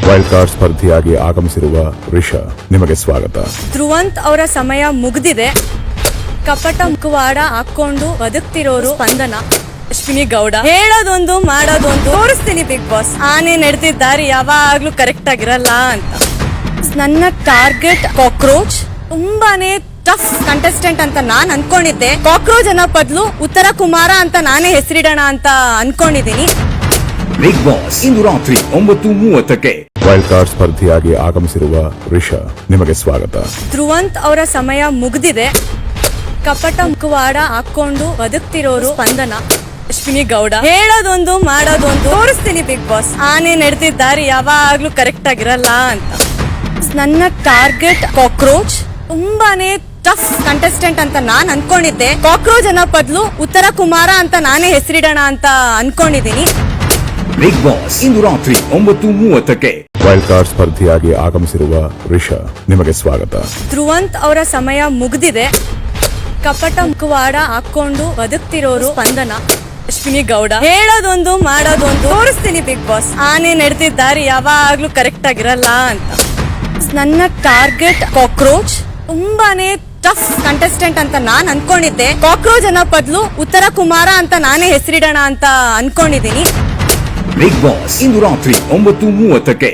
Wild card ಸ್ಪರ್ಧಿಯಾಗಿ ಆಗಮಿಸಿರುವ ರಿಷಾ, ನಿಮಗೆ ಸ್ವಾಗತ. ಧ್ರುವಂತ್ ಅವರ ಸಮಯ ಮುಗ್ದಿದೆ. ಕಪಟ ಮುಖವಾಡ ಹಾಕೊಂಡು ಬದುಕ್ತಿರೋರು ಸ್ಪಂದನ, ಅಶ್ವಿನಿ ಗೌಡ. ಹೇಳೋದೊಂದು ಮಾಡೋದೊಂದು ತೋರಿಸ್ತೀನಿ ಬಿಗ್ ಬಾಸ್. ಆನೆ ನಡೆದಿದ್ದ ದಾರಿ ಯಾವಾಗ್ಲೂ ಕರೆಕ್ಟ್ ಆಗಿರಲ್ಲ ಅಂತ. ನನ್ನ ಟಾರ್ಗೆಟ್ ಕಾಕ್ರೋಚ್. ತುಂಬಾನೇ ಟಫ್ ಕಂಟೆಸ್ಟೆಂಟ್ ಅಂತ ನಾನ್ ಅನ್ಕೊಂಡಿದ್ದೆ. ಕಾಕ್ರೋಚ್ ಅನ್ನೋ ಬದಲು ಉತ್ತರ ಕುಮಾರ ಅಂತ ನಾನೇ ಹೆಸರಿಡೋಣ ಅಂತ ಅನ್ಕೊಂಡಿದೀನಿ. ಬಿಗ್ ಬಾಸ್ ಇಂದು ರಾತ್ರಿ 9:30ಕ್ಕೆ. ವೈಲ್ಡ್ ಕಾರ್ಡ್ ಸ್ಪರ್ಧಿಯಾಗಿ ಆಗಮಿಸಿರುವ ರಿಷಾ, ನಿಮಗೆ ಸ್ವಾಗತ. ಧ್ರುವಂತ್ ಅವರ ಸಮಯ ಮುಗ್ದಿದೆ. ಕಪಟ ಮುಖವಾಡ ಹಾಕೊಂಡು ಬದುಕ್ತಿರೋರು ಸ್ಪಂದನ, ಅಶ್ವಿನಿ ಗೌಡ. ಹೇಳೋದೊಂದು ಮಾಡೋದೊಂದು ತೋರಿಸ್ತೀನಿ ಬಿಗ್ ಬಾಸ್. ಆನೆ ನಡೆದಿದ್ದ ದಾರಿ ಯಾವಾಗ್ಲೂ ಕರೆಕ್ಟ್ ಆಗಿರಲ್ಲ ಅಂತ. ನನ್ನ ಟಾರ್ಗೆಟ್ ಕಾಕ್ರೋಚ್. ತುಂಬಾನೇ ಟಫ್ ಕಂಟೆಸ್ಟೆಂಟ್ ಅಂತ ನಾನ್ ಅನ್ಕೊಂಡಿದ್ದೆ. ಕಾಕ್ರೋಚ್ ಅನ್ನೋ ಬದಲು ಉತ್ತರ ಕುಮಾರ ಅಂತ ನಾನೇ ಹೆಸರಿಡೋಣ ಅಂತ ಅನ್ಕೊಂಡಿದೀನಿ. ಬಿಗ್ ಬಾಸ್ ಇಂದು ರಾತ್ರಿ 9:30ಕ್ಕೆ. ವೈಲ್ಡ್ ಕಾರ್ಡ್ ಸ್ಪರ್ಧಿಯಾಗಿ ಆಗಮಿಸಿರುವ ರಿಷಾ, ನಿಮಗೆ ಸ್ವಾಗತ. ಧ್ರುವಂತ್ ಅವರ ಸಮಯ ಮುಗ್ದಿದೆ. ಕಪಟ ಮುಖವಾಡ ಹಾಕೊಂಡು ಬದುಕ್ತಿರೋರು ಸ್ಪಂದನ, ಅಶ್ವಿನಿ ಗೌಡ. ಹೇಳೋದೊಂದು ಮಾಡೋದೊಂದು ತೋರಿಸ್ತೀನಿ ಬಿಗ್ ಬಾಸ್. ಆನೆ ನಡೆದಿದ್ದ ದಾರಿ ಯಾವಾಗ್ಲೂ ಕರೆಕ್ಟ್ ಆಗಿರಲ್ಲ ಅಂತ. ನನ್ನ ಟಾರ್ಗೆಟ್ ಕಾಕ್ರೋಚ್. ತುಂಬಾನೇ ಟಫ್ ಕಂಟೆಸ್ಟೆಂಟ್ ಅಂತ ನಾನ್ ಅನ್ಕೊಂಡಿದ್ದೆ. ಕಾಕ್ರೋಚ್ ಅನ್ನೋ ಬದಲು ಉತ್ತರ ಕುಮಾರ ಅಂತ ನಾನೇ ಹೆಸರಿಡೋಣ ಅಂತ ಅನ್ಕೊಂಡಿದೀನಿ. ಬಿಗ್ ಬಾಸ್ ಇಂದು ರಾತ್ರಿ 9:30ಕ್ಕೆ.